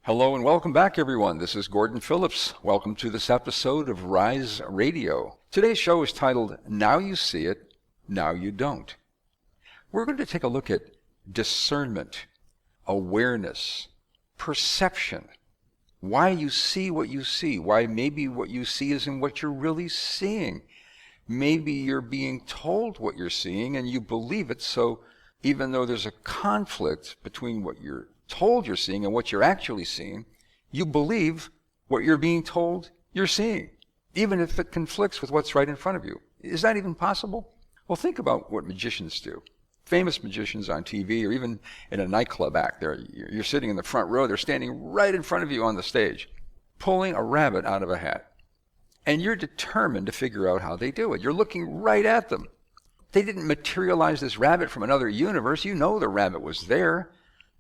Hello and welcome back, everyone. This is Gordon Phillips. Welcome to this episode of Rise Radio. Today's show is titled, Now You See It, Now You Don't. We're going to take a look at discernment, awareness, perception, why you see what you see, why maybe what you see isn't what you're really seeing. Maybe you're being told what you're seeing and you believe it, so even though there's a conflict between what you're told you're seeing and what you're actually seeing, you believe what you're being told you're seeing, even if it conflicts with what's right in front of you. Is that even possible? Well, think about what magicians do. Famous magicians on TV or even in a nightclub act. You're sitting in the front row, they're standing right in front of you on the stage, pulling a rabbit out of a hat. And you're determined to figure out how they do it. You're looking right at them. They didn't materialize this rabbit from another universe. You know the rabbit was there.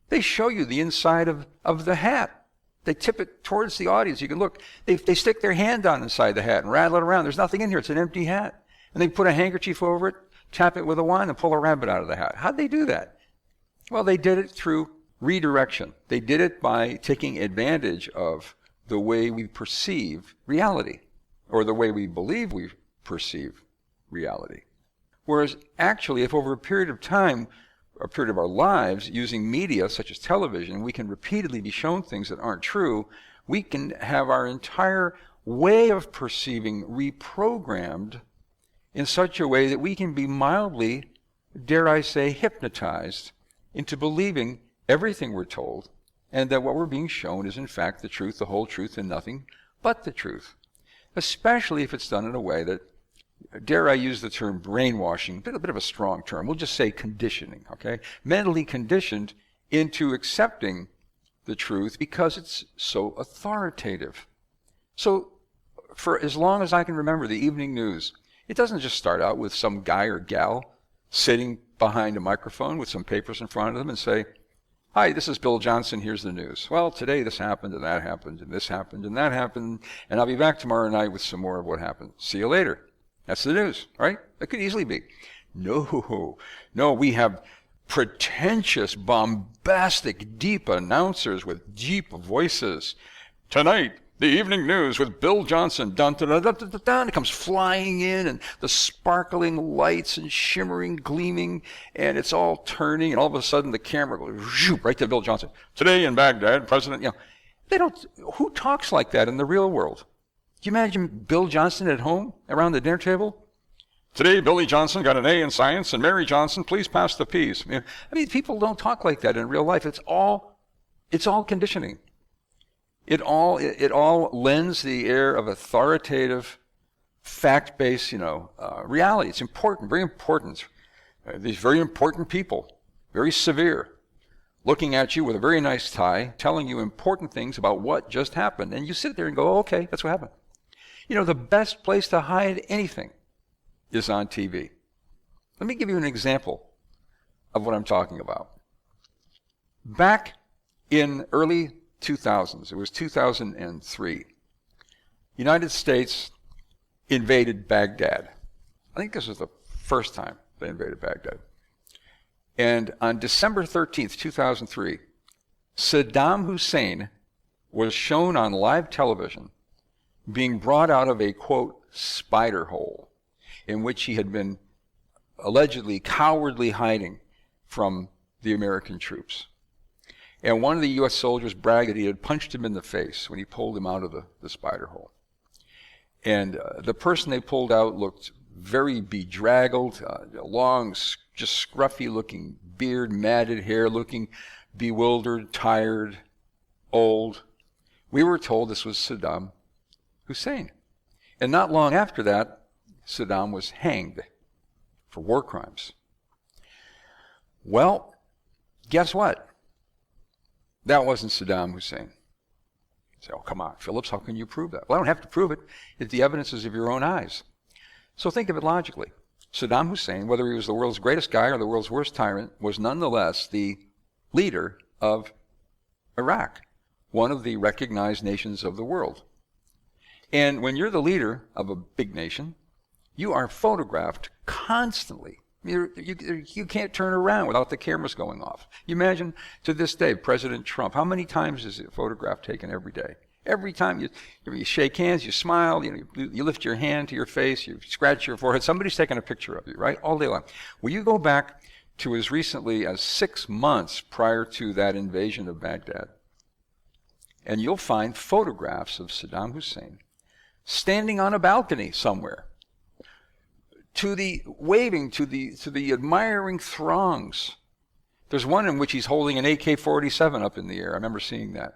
They show you the inside of the hat. They tip it towards the audience. You can look. They stick their hand down inside the hat and rattle it around. There's nothing in here. It's an empty hat. And they put a handkerchief over it, tap it with a wand, and pull a rabbit out of the hat. How'd they do that? Well, they did it through redirection. They did it by taking advantage of the way we perceive reality, or the way we believe we perceive reality. Whereas actually, if over a period of time, a period of our lives, using media such as television, we can repeatedly be shown things that aren't true, we can have our entire way of perceiving reprogrammed in such a way that we can be mildly, dare I say, hypnotized into believing everything we're told, and that what we're being shown is in fact the truth, the whole truth, and nothing but the truth. Especially if it's done in a way that, dare I use the term brainwashing, a bit of a strong term. We'll just say conditioning, okay? Mentally conditioned into accepting the truth because it's so authoritative. So for as long as I can remember the evening news, it doesn't just start out with some guy or gal sitting behind a microphone with some papers in front of them and say, "Hi, this is Bill Johnson, here's the news. Well, today this happened and that happened and this happened and that happened, and I'll be back tomorrow night with some more of what happened. See you later." That's the news, right? It could easily be. No, we have pretentious, bombastic, deep announcers with deep voices. Tonight, the evening news with Bill Johnson. Dun, dun, dun, dun, dun, dun, dun. It comes flying in, and the sparkling lights and shimmering, gleaming, and it's all turning, and all of a sudden the camera goes right to Bill Johnson. Today in Baghdad, President, who talks like that in the real world? Can you imagine Bill Johnson at home around the dinner table? Today, Billy Johnson got an A in science, and Mary Johnson, please pass the peas. I mean, people don't talk like that in real life. It's all conditioning. It all lends the air of authoritative, fact-based, reality. It's important, very important. These very important people, very severe, looking at you with a very nice tie, telling you important things about what just happened, and you sit there and go, "Oh, okay, that's what happened." The best place to hide anything is on TV. Let me give you an example of what I'm talking about. Back in early 2000s, it was 2003, United States invaded Baghdad. I think this was the first time they invaded Baghdad. And on December 13th, 2003, Saddam Hussein was shown on live television being brought out of a, quote, spider hole in which he had been allegedly cowardly hiding from the American troops. And one of the U.S. soldiers bragged that he had punched him in the face when he pulled him out of the spider hole. And the person they pulled out looked very bedraggled, long, just scruffy-looking beard, matted hair, looking bewildered, tired, old. We were told this was Saddam Hussein. And not long after that, Saddam was hanged for war crimes. Well, guess what? That wasn't Saddam Hussein. You say, "Oh, come on, Phillips, how can you prove that?" Well, I don't have to prove it. If the evidence is of your own eyes. So think of it logically. Saddam Hussein, whether he was the world's greatest guy or the world's worst tyrant, was nonetheless the leader of Iraq, one of the recognized nations of the world. And when you're the leader of a big nation, you are photographed constantly You can't turn around without the cameras going off. You imagine to this day, President Trump, how many times is a photograph taken every day? Every time you shake hands, you smile, you lift your hand to your face, you scratch your forehead, somebody's taking a picture of you, right? All day long. Well, you go back to as recently as 6 months prior to that invasion of Baghdad, and you'll find photographs of Saddam Hussein standing on a balcony somewhere, waving to the admiring throngs. There's one in which he's holding an AK-47 up in the air. I remember seeing that.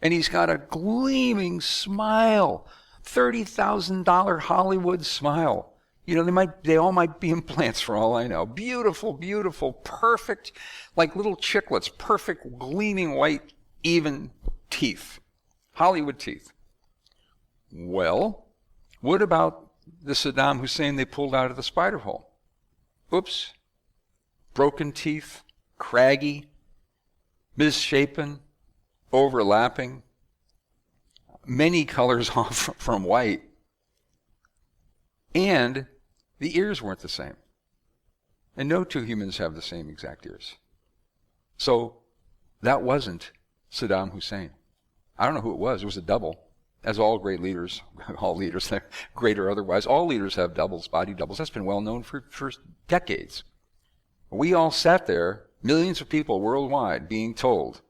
And he's got a gleaming smile, $30,000 Hollywood smile. They all might be implants for all I know. Beautiful, beautiful, perfect, like little chiclets, perfect, gleaming white, even teeth. Hollywood teeth. Well, what about the Saddam Hussein they pulled out of the spider hole? Oops. Broken teeth, craggy, misshapen, overlapping, many colors off from white. And the ears weren't the same. And no two humans have the same exact ears. So that wasn't Saddam Hussein. I don't know who it was. It was a double. As all great leaders, great or otherwise, all leaders have doubles, body doubles. That's been well known for decades. We all sat there, millions of people worldwide, being told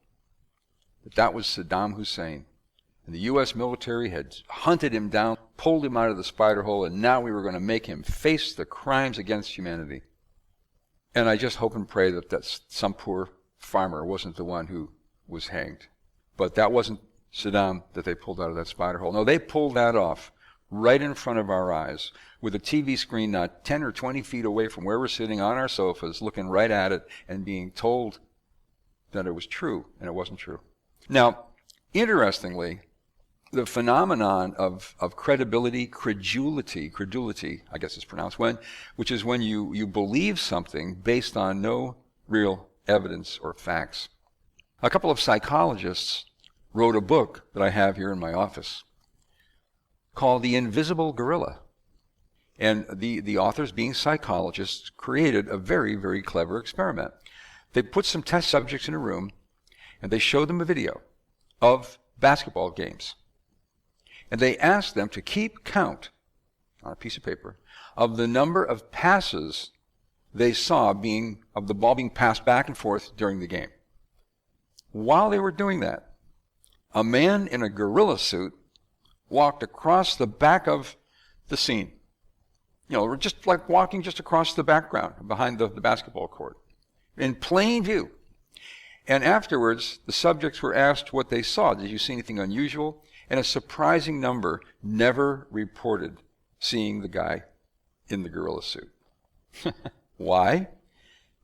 that was Saddam Hussein. And the U.S. military had hunted him down, pulled him out of the spider hole, and now we were going to make him face the crimes against humanity. And I just hope and pray that some poor farmer wasn't the one who was hanged. But that wasn't Saddam that they pulled out of that spider hole. No, they pulled that off right in front of our eyes with a TV screen not 10 or 20 feet away from where we're sitting on our sofas, looking right at it and being told that it was true, and it wasn't true. Now, interestingly, the phenomenon of credibility, credulity, I guess it's pronounced, which is when you believe something based on no real evidence or facts. A couple of psychologists wrote a book that I have here in my office called The Invisible Gorilla. And the authors, being psychologists, created a very, very clever experiment. They put some test subjects in a room, and they showed them a video of basketball games. And they asked them to keep count on a piece of paper of the number of passes they saw of the ball being passed back and forth during the game. While they were doing that, a man in a gorilla suit walked across the back of the scene. Just like walking just across the background behind the basketball court in plain view. And afterwards, the subjects were asked what they saw. Did you see anything unusual? And a surprising number never reported seeing the guy in the gorilla suit. Why?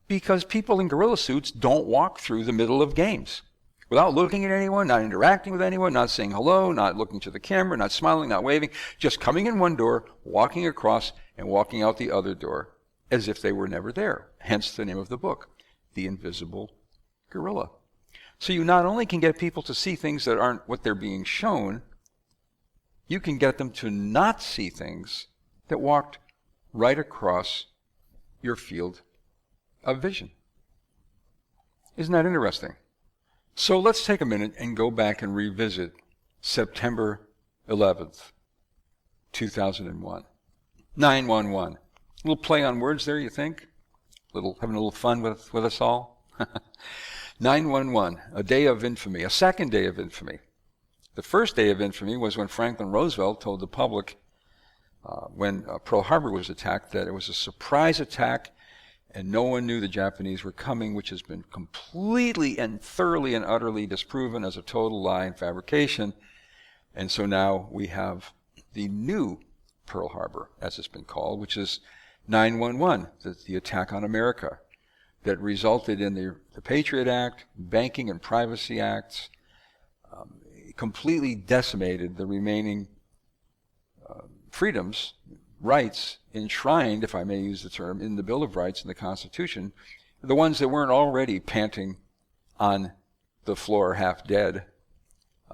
Because people in gorilla suits don't walk through the middle of games without looking at anyone, not interacting with anyone, not saying hello, not looking to the camera, not smiling, not waving, just coming in one door, walking across, and walking out the other door as if they were never there. Hence the name of the book, The Invisible Gorilla. So you not only can get people to see things that aren't what they're being shown, you can get them to not see things that walked right across your field of vision. Isn't that interesting? So let's take a minute and go back and revisit September 11th, 2001. 911. A little play on words there, you think? Having a little fun with us all? 911, a day of infamy, a second day of infamy. The first day of infamy was when Franklin Roosevelt told the public, when Pearl Harbor was attacked, that it was a surprise attack and no one knew the Japanese were coming, which has been completely and thoroughly and utterly disproven as a total lie and fabrication. And so now we have the new Pearl Harbor, as it's been called, which is 911, the attack on America that resulted in the Patriot Act, Banking and Privacy Acts, completely decimated the remaining freedoms, rights enshrined, if I may use the term, in the Bill of Rights and the Constitution, the ones that weren't already panting on the floor half dead,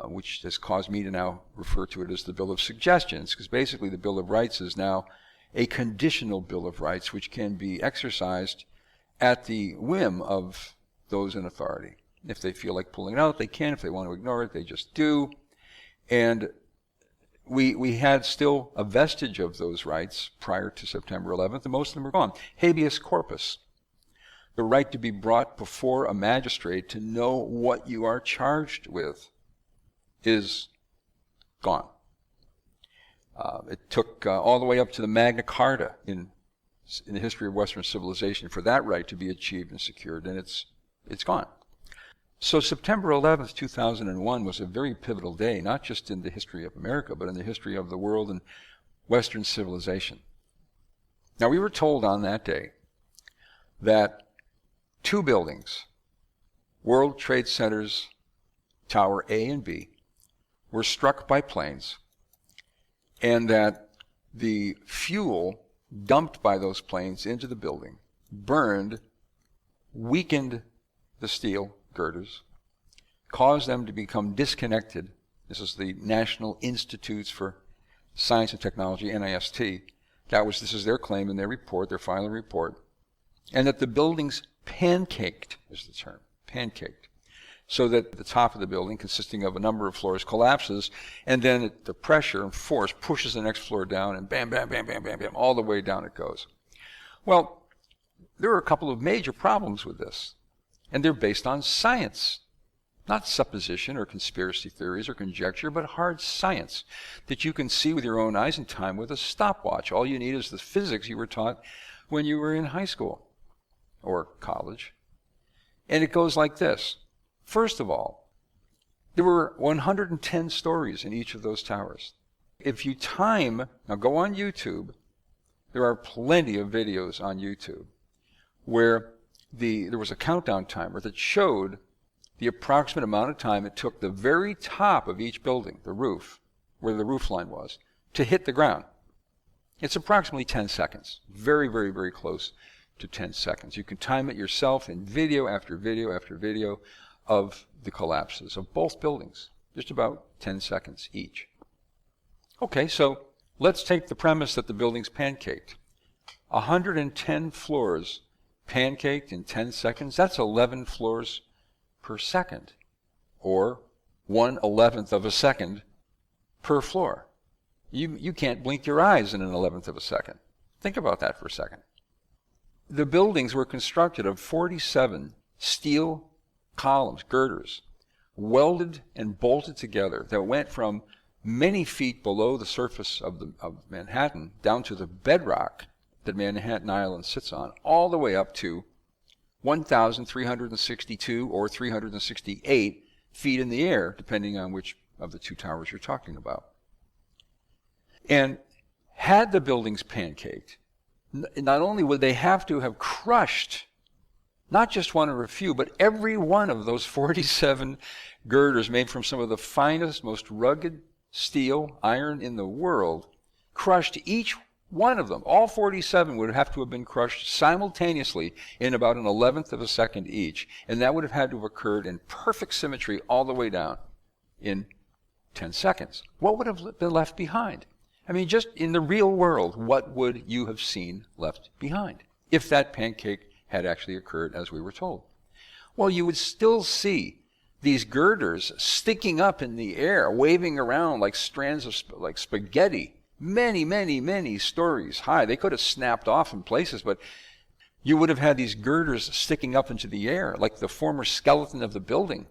which has caused me to now refer to it as the Bill of Suggestions, because basically the Bill of Rights is now a conditional Bill of Rights which can be exercised at the whim of those in authority. If they feel like pulling it out, they can. If they want to ignore it, they just do. And we had still a vestige of those rights prior to September 11th, and most of them are gone. Habeas corpus, the right to be brought before a magistrate to know what you are charged with, is gone. It took all the way up to the Magna Carta in the history of Western civilization for that right to be achieved and secured, and it's gone. So September 11th, 2001 was a very pivotal day, not just in the history of America, but in the history of the world and Western civilization. Now, we were told on that day that 2 buildings, World Trade Centers Tower A and B, were struck by planes, and that the fuel dumped by those planes into the building burned, weakened the steel girders, caused them to become disconnected. This is the National Institutes for Science and Technology, NIST. This is their claim in their report, their final report. And that the buildings pancaked, is the term, pancaked. So that the top of the building, consisting of a number of floors, collapses, and then the pressure and force pushes the next floor down, and bam, bam, bam, bam, bam, bam, all the way down it goes. Well, there are a couple of major problems with this. And they're based on science, not supposition or conspiracy theories or conjecture, but hard science that you can see with your own eyes in time with a stopwatch. All you need is the physics you were taught when you were in high school or college. And it goes like this. First of all, there were 110 stories in each of those towers. If you time, now go on YouTube, there are plenty of videos on YouTube where there was a countdown timer that showed the approximate amount of time it took the very top of each building, the roof, where the roof line was, to hit the ground. It's approximately 10 seconds. Very, very, very close to 10 seconds. You can time it yourself in video after video after video of the collapses of both buildings. Just about 10 seconds each. Okay, so let's take the premise that the buildings pancaked. 110 floors pancaked in 10 seconds, that's 11 floors per second, or 1/11th of a second per floor. You can't blink your eyes in an 11th of a second. Think about that for a second. The buildings were constructed of 47 steel columns, girders, welded and bolted together that went from many feet below the surface of Manhattan down to the bedrock that Manhattan Island sits on, all the way up to 1,362 or 368 feet in the air, depending on which of the 2 towers you're talking about. And had the buildings pancaked, not only would they have to have crushed not just one or a few, but every one of those 47 girders made from some of the finest, most rugged steel, iron in the world, crushed each one of them, all 47 would have to have been crushed simultaneously in about an 11th of a second each, and that would have had to have occurred in perfect symmetry all the way down in 10 seconds. What would have been left behind? I mean, just in the real world, what would you have seen left behind if that pancake had actually occurred as we were told? Well, you would still see these girders sticking up in the air, waving around like strands of like spaghetti, many, many, many stories high. They could have snapped off in places, but you would have had these girders sticking up into the air like the former skeleton of the building,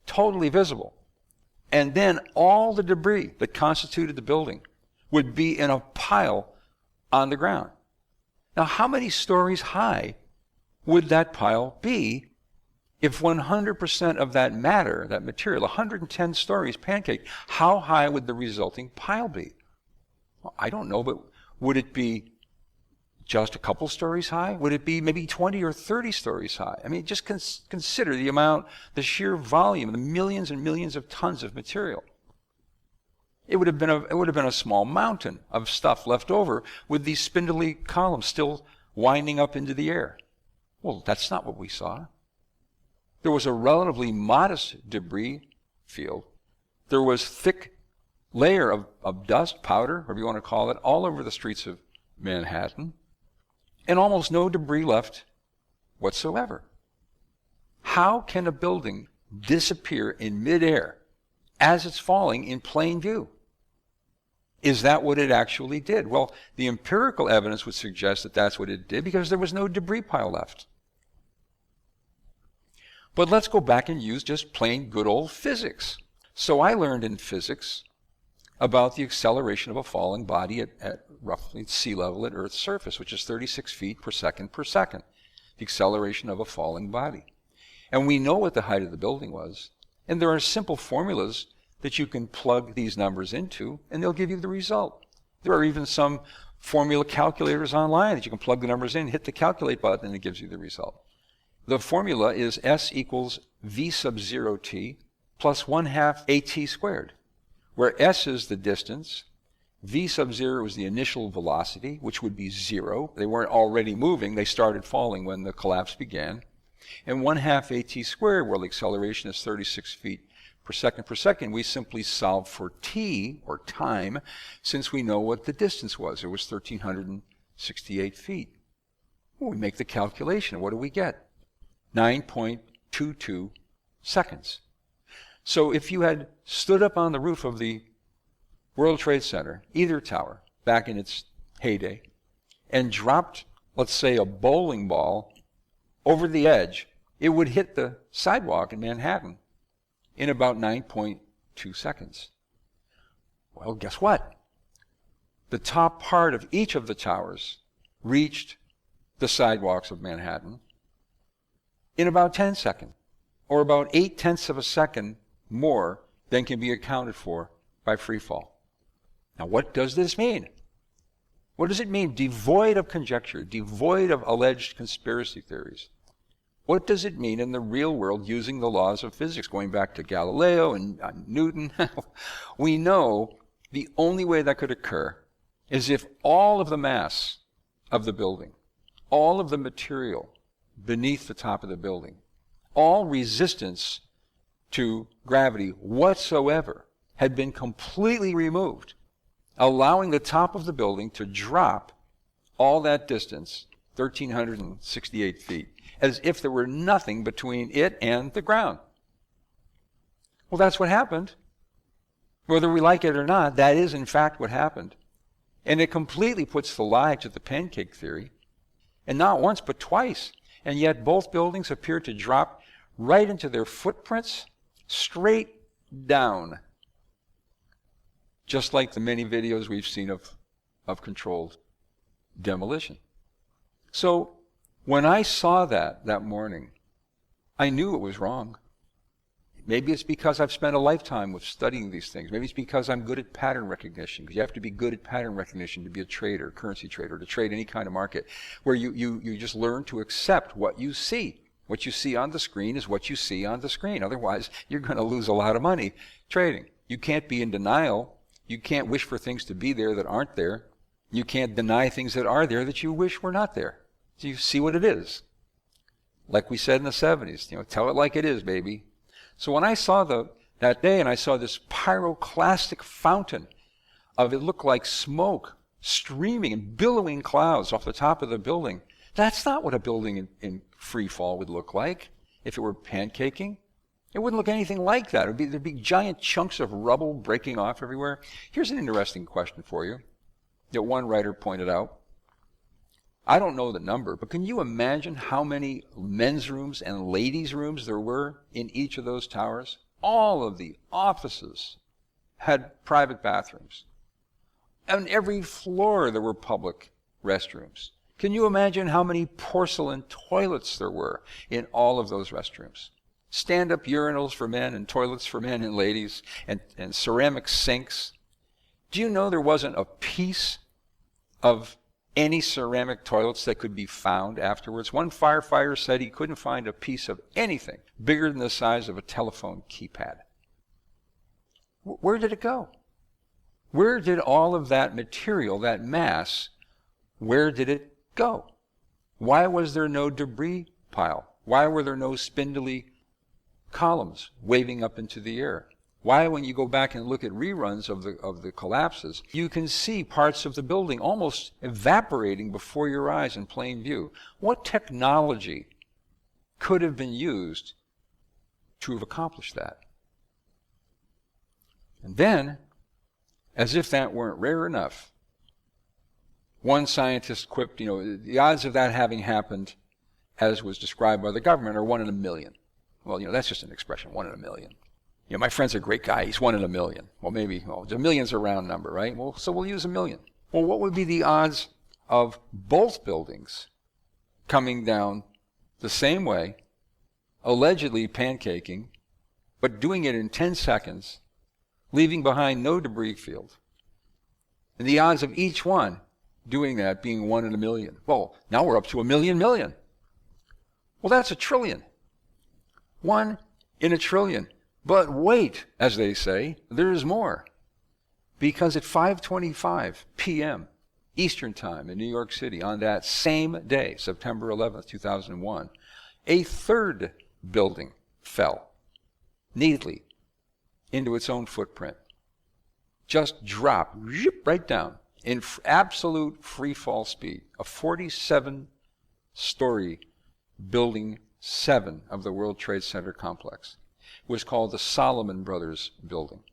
totally visible. And then all the debris that constituted the building would be in a pile on the ground. Now, how many stories high would that pile be if 100% of that matter, that material, 110 stories pancake, how high would the resulting pile be? Well, I don't know, but would it be just a couple stories high? Would it be maybe 20 or 30 stories high? I mean, just consider the amount, the sheer volume, the millions and millions of tons of material. It would have been a small mountain of stuff left over with these spindly columns still winding up into the air. Well, that's not what we saw. There was a relatively modest debris field. There was thick layer of dust, powder, whatever you want to call it, all over the streets of Manhattan, and almost no debris left whatsoever. How can a building disappear in midair as it's falling in plain view? Is that what it actually did? Well, the empirical evidence would suggest that that's what it did because there was no debris pile left. But let's go back and use just plain good old physics. So I learned in physics about the acceleration of a falling body at roughly sea level at Earth's surface, which is 36 feet per second, the acceleration of a falling body. And we know what the height of the building was, and there are simple formulas that you can plug these numbers into, and they'll give you the result. There are even some formula calculators online that you can plug the numbers in, hit the calculate button, and it gives you the result. The formula is S equals V sub 0t plus 1/2 at squared, where S is the distance, V sub 0 is the initial velocity, which would be 0. They weren't already moving, they started falling when the collapse began. And 1/2 at squared, where the acceleration is 36 feet per second, we simply solve for t, or time, since we know what the distance was. It was 1,368 feet. Well, we make the calculation. What do we get? 9.22 seconds. So if you had stood up on the roof of the World Trade Center, either tower, back in its heyday, and dropped, let's say, a bowling ball over the edge, it would hit the sidewalk in Manhattan in about 9.2 seconds. Well, guess what? The top part of each of the towers reached the sidewalks of Manhattan in about 10 seconds, or about 0.8 of a second more than can be accounted for by free fall. Now, what does this mean? What does it mean? Devoid of conjecture, devoid of alleged conspiracy theories. What does it mean in the real world using the laws of physics, going back to Galileo and Newton? We know the only way that could occur is if all of the mass of the building, all of the material beneath the top of the building, all resistance to gravity whatsoever had been completely removed, allowing the top of the building to drop all that distance, 1,368 feet, as if there were nothing between it and the ground. Well, that's what happened. Whether we like it or not, that is in fact what happened. And it completely puts the lie to the pancake theory, and not once but twice. And yet both buildings appear to drop right into their footprints, straight down, just like the many videos we've seen of controlled demolition. So when I saw that morning, I knew it was wrong. Maybe it's because I've spent a lifetime with studying these things. Maybe it's because I'm good at pattern recognition, because you have to be good at pattern recognition to be a trader, currency trader, to trade any kind of market, where you just learn to accept what you see. What you see on the screen is what you see on the screen. Otherwise, you're going to lose a lot of money trading. You can't be in denial. You can't wish for things to be there that aren't there. You can't deny things that are there that you wish were not there. So you see what it is. Like we said in the 70s, tell it like it is, baby. So when I saw that day and I saw this pyroclastic fountain of, it looked like smoke streaming and billowing clouds off the top of the building, that's not what a building in free fall would look like if it were pancaking. It wouldn't look anything like that. There'd be giant chunks of rubble breaking off everywhere. Here's an interesting question for you that one writer pointed out. I don't know the number, but can you imagine how many men's rooms and ladies' rooms there were in each of those towers? All of the offices had private bathrooms. On every floor there were public restrooms. Can you imagine how many porcelain toilets there were in all of those restrooms? Stand-up urinals for men and toilets for men and ladies, and ceramic sinks. Do you know there wasn't a piece of any ceramic toilets that could be found afterwards? One firefighter said he couldn't find a piece of anything bigger than the size of a telephone keypad. Where did it go? Where did all of that material, that mass, where did it go? Why was there no debris pile? Why were there no spindly columns waving up into the air? Why, when you go back and look at reruns of the collapses, you can see parts of the building almost evaporating before your eyes in plain view. What technology could have been used to have accomplished that? And then, as if that weren't rare enough, one scientist quipped, the odds of that having happened, as was described by the government, are 1 in a million. Well, that's just an expression, 1 in a million. My friend's a great guy, he's 1 in a million. Well, maybe, a million's a round number, right? Well, so we'll use a million. Well, what would be the odds of both buildings coming down the same way, allegedly pancaking, but doing it in 10 seconds, leaving behind no debris field? And the odds of each one doing that being 1 in a million. Well, now we're up to a million. Well, that's a trillion. 1 in a trillion. But wait, as they say, there's more. Because at 5:25 p.m. Eastern Time in New York City, on that same day, September 11th, 2001, a third building fell neatly into its own footprint. Just dropped right down in absolute free fall speed. A 47-story building 7 of the World Trade Center complex was called the Solomon Brothers Building.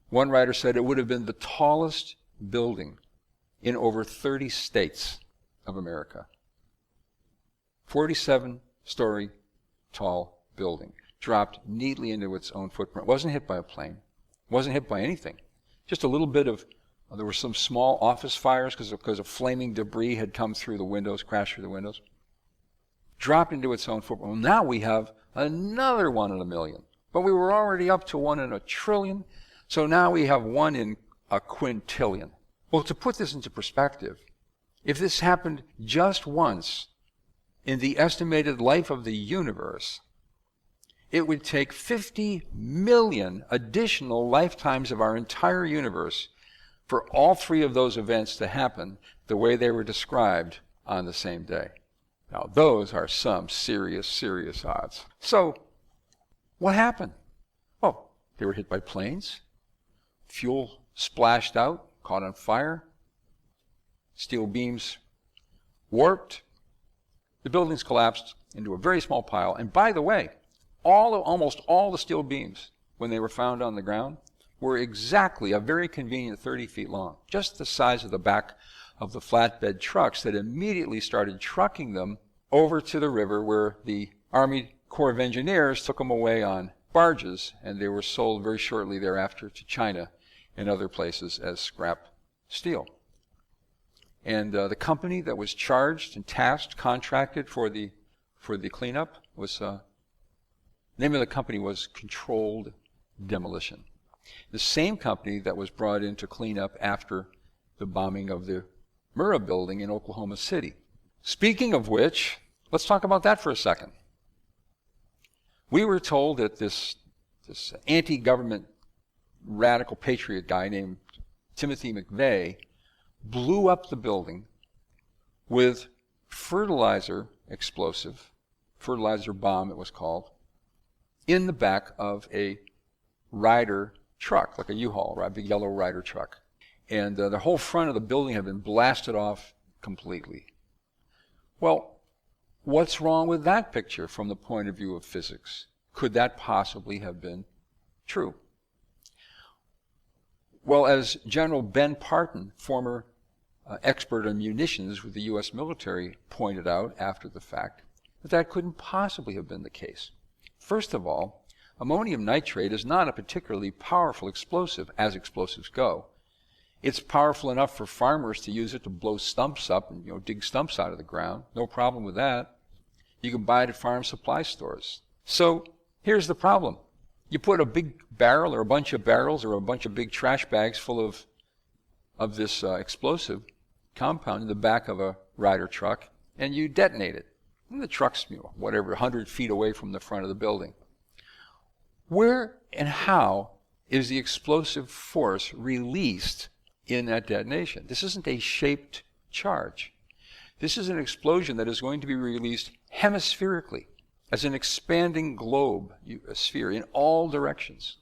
One writer said it would have been the tallest building in over 30 states of America. 47-story tall building dropped neatly into its own footprint. Wasn't hit by a plane. Wasn't hit by anything. Just a little bit of, there were some small office fires because of flaming debris had come through the windows, crashed through the windows. Dropped into its own footprint. Well, now we have another 1 in a million. But we were already up to 1 in a trillion, so now we have 1 in a quintillion. Well, to put this into perspective, if this happened just once in the estimated life of the universe, it would take 50 million additional lifetimes of our entire universe for all 3 of those events to happen the way they were described on the same day. Now, those are some serious, serious odds. So, what happened? Well, they were hit by planes. Fuel splashed out, caught on fire. Steel beams warped. The buildings collapsed into a very small pile. And by the way, almost all the steel beams, when they were found on the ground, were exactly a very convenient 30 feet long, just the size of the back of the flatbed trucks that immediately started trucking them over to the river where the Army Corps of Engineers took them away on barges, and they were sold very shortly thereafter to China and other places as scrap steel. And the company that was charged and tasked, contracted for the cleanup was, the name of the company was Controlled Demolition. The same company that was brought in to clean up after the bombing of the Murrah building in Oklahoma City. Speaking of which, let's talk about that for a second. We were told that this anti-government radical patriot guy named Timothy McVeigh blew up the building with fertilizer bomb it was called, in the back of a Ryder truck, like a U-Haul, right, big yellow Ryder truck. And the whole front of the building had been blasted off completely. Well, what's wrong with that picture from the point of view of physics? Could that possibly have been true? Well, as General Ben Parton, former expert on munitions with the U.S. military, pointed out after the fact, that couldn't possibly have been the case. First of all, ammonium nitrate is not a particularly powerful explosive, as explosives go. It's powerful enough for farmers to use it to blow stumps up and dig stumps out of the ground. No problem with that. You can buy it at farm supply stores. So here's the problem. You put a big barrel or a bunch of barrels or a bunch of big trash bags full of this explosive compound in the back of a Ryder truck, and you detonate it. And the truck's, 100 feet away from the front of the building. Where and how is the explosive force released in that detonation? This isn't a shaped charge. This is an explosion that is going to be released hemispherically, as an expanding globe, a sphere, in all directions.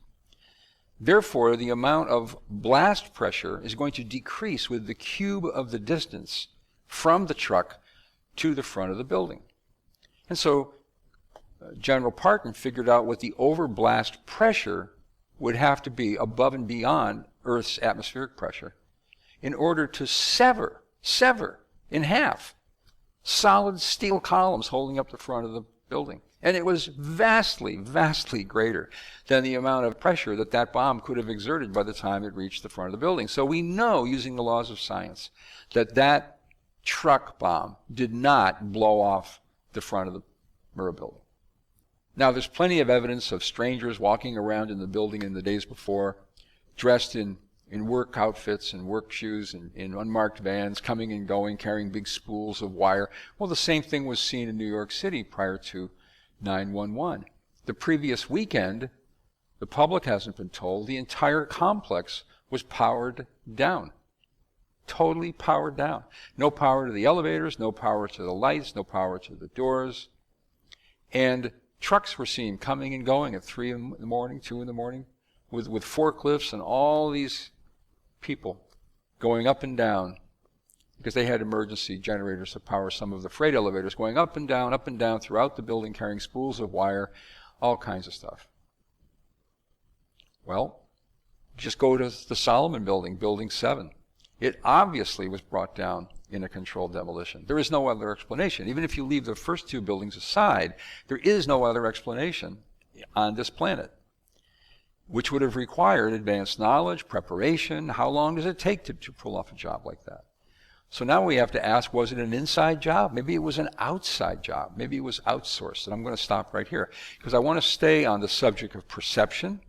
Therefore, the amount of blast pressure is going to decrease with the cube of the distance from the truck to the front of the building. And so General Parton figured out what the overblast pressure would have to be above and beyond Earth's atmospheric pressure in order to sever in half solid steel columns holding up the front of the building. And it was vastly, vastly greater than the amount of pressure that that bomb could have exerted by the time it reached the front of the building. So we know, using the laws of science, that that truck bomb did not blow off the front of the Murrah building. Now, there's plenty of evidence of strangers walking around in the building in the days before, dressed in work outfits and work shoes and in unmarked vans, coming and going, carrying big spools of wire. Well, the same thing was seen in New York City prior to 9/11. The previous weekend, the public hasn't been told, the entire complex was powered down. Totally powered down. No power to the elevators, no power to the lights, no power to the doors. And trucks were seen coming and going at 3 in the morning, 2 in the morning, with forklifts and all these people going up and down, because they had emergency generators to power some of the freight elevators, going up and down throughout the building, carrying spools of wire, all kinds of stuff. Well, just go to the Solomon building, Building 7. It obviously was brought down in a controlled demolition. There is no other explanation. Even if you leave the first 2 buildings aside, there is no other explanation on this planet, which would have required advanced knowledge, preparation. How long does it take to pull off a job like that? So now we have to ask, was it an inside job? Maybe it was an outside job. Maybe it was outsourced. And I'm going to stop right here because I want to stay on the subject of perception,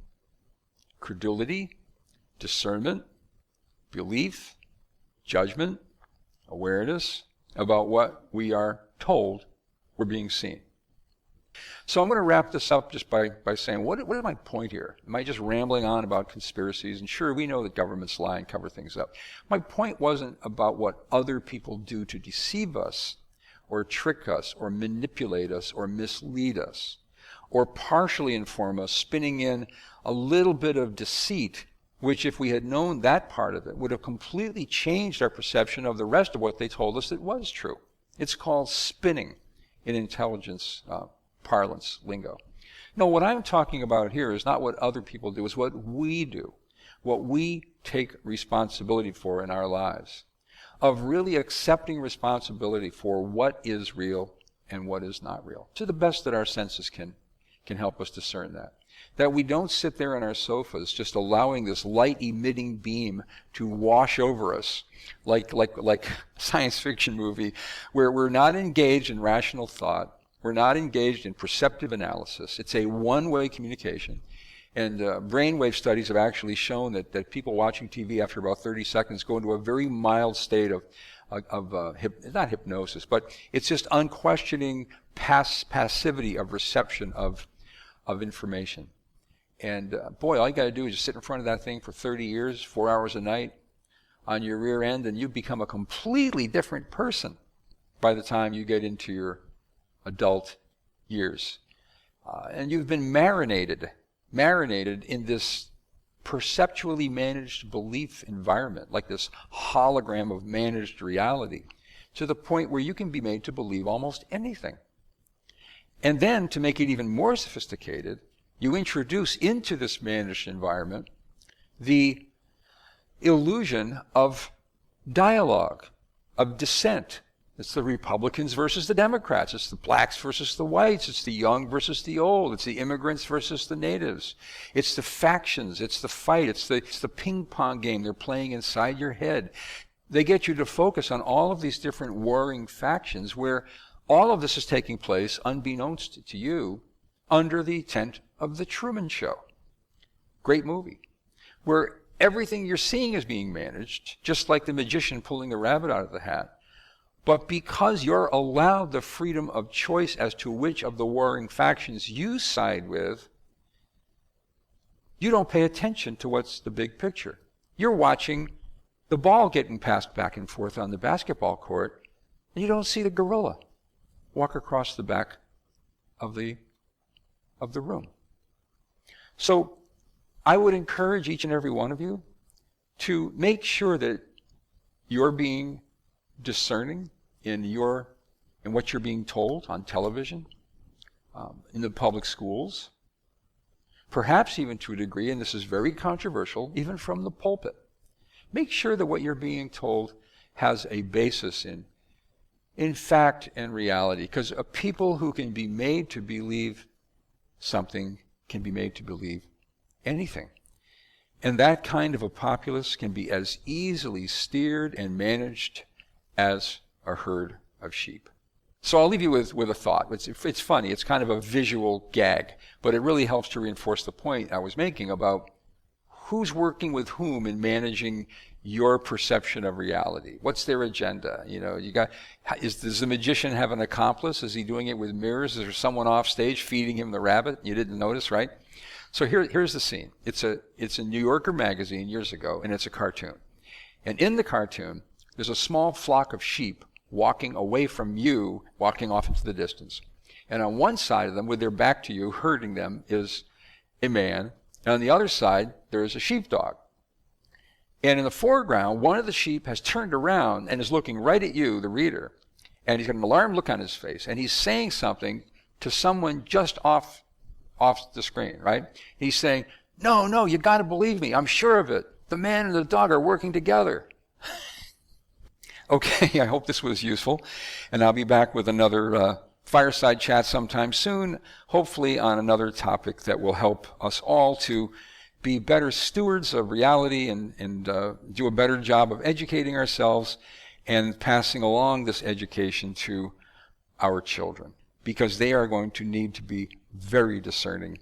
credulity, discernment, belief, judgment, awareness about what we are told we're being seen. So I'm going to wrap this up just by saying, what is my point here? Am I just rambling on about conspiracies? And sure, we know that governments lie and cover things up. My point wasn't about what other people do to deceive us, or trick us, or manipulate us, or mislead us, or partially inform us, spinning in a little bit of deceit, which if we had known that part of it, would have completely changed our perception of the rest of what they told us that was true. It's called spinning in intelligence parlance, lingo. No, what I'm talking about here is not what other people do, it's what we do, what we take responsibility for in our lives, of really accepting responsibility for what is real and what is not real, to the best that our senses can help us discern that. That we don't sit there on our sofas just allowing this light-emitting beam to wash over us like a science fiction movie, where we're not engaged in rational thought, we're not engaged in perceptive analysis. It's a one-way communication. And brainwave studies have actually shown that people watching TV after about 30 seconds go into a very mild state of not hypnosis, but it's just unquestioning passivity of reception of information. And boy, all you got to do is just sit in front of that thing for 30 years, 4 hours a night on your rear end, and you become a completely different person by the time you get into your adult years. And you've been marinated in this perceptually managed belief environment, like this hologram of managed reality, to the point where you can be made to believe almost anything. And then, to make it even more sophisticated, you introduce into this managed environment the illusion of dialogue, of dissent. It's the Republicans versus the Democrats. It's the blacks versus the whites. It's the young versus the old. It's the immigrants versus the natives. It's the factions. It's the fight. It's the ping pong game they're playing inside your head. They get you to focus on all of these different warring factions, where all of this is taking place unbeknownst to you under the tent of The Truman Show. Great movie. Where everything you're seeing is being managed, just like the magician pulling the rabbit out of the hat. But because you're allowed the freedom of choice as to which of the warring factions you side with, you don't pay attention to what's the big picture. You're watching the ball getting passed back and forth on the basketball court, and you don't see the gorilla walk across the back of the room. So I would encourage each and every one of you to make sure that you're being discerning in what you're being told on television, in the public schools, perhaps even to a degree, and this is very controversial, even from the pulpit. Make sure that what you're being told has a basis in fact and reality, because a people who can be made to believe something can be made to believe anything. And that kind of a populace can be as easily steered and managed as a herd of sheep. So I'll leave you with a thought. It's funny. It's kind of a visual gag, but it really helps to reinforce the point I was making about who's working with whom in managing your perception of reality. What's their agenda? Does the magician have an accomplice? Is he doing it with mirrors? Is there someone off stage feeding him the rabbit? You didn't notice, right? So here's the scene. It's a New Yorker magazine years ago, and it's a cartoon. And in the cartoon, there's a small flock of sheep walking away from you, walking off into the distance. And on one side of them, with their back to you, herding them, is a man. And on the other side, there is a sheepdog. And in the foreground, one of the sheep has turned around and is looking right at you, the reader. And he's got an alarmed look on his face. And he's saying something to someone just off the screen, right? He's saying, no, you got to believe me. I'm sure of it. The man and the dog are working together. Okay, I hope this was useful. And I'll be back with another fireside chat sometime soon, hopefully on another topic that will help us all to be better stewards of reality and do a better job of educating ourselves and passing along this education to our children, because they are going to need to be very discerning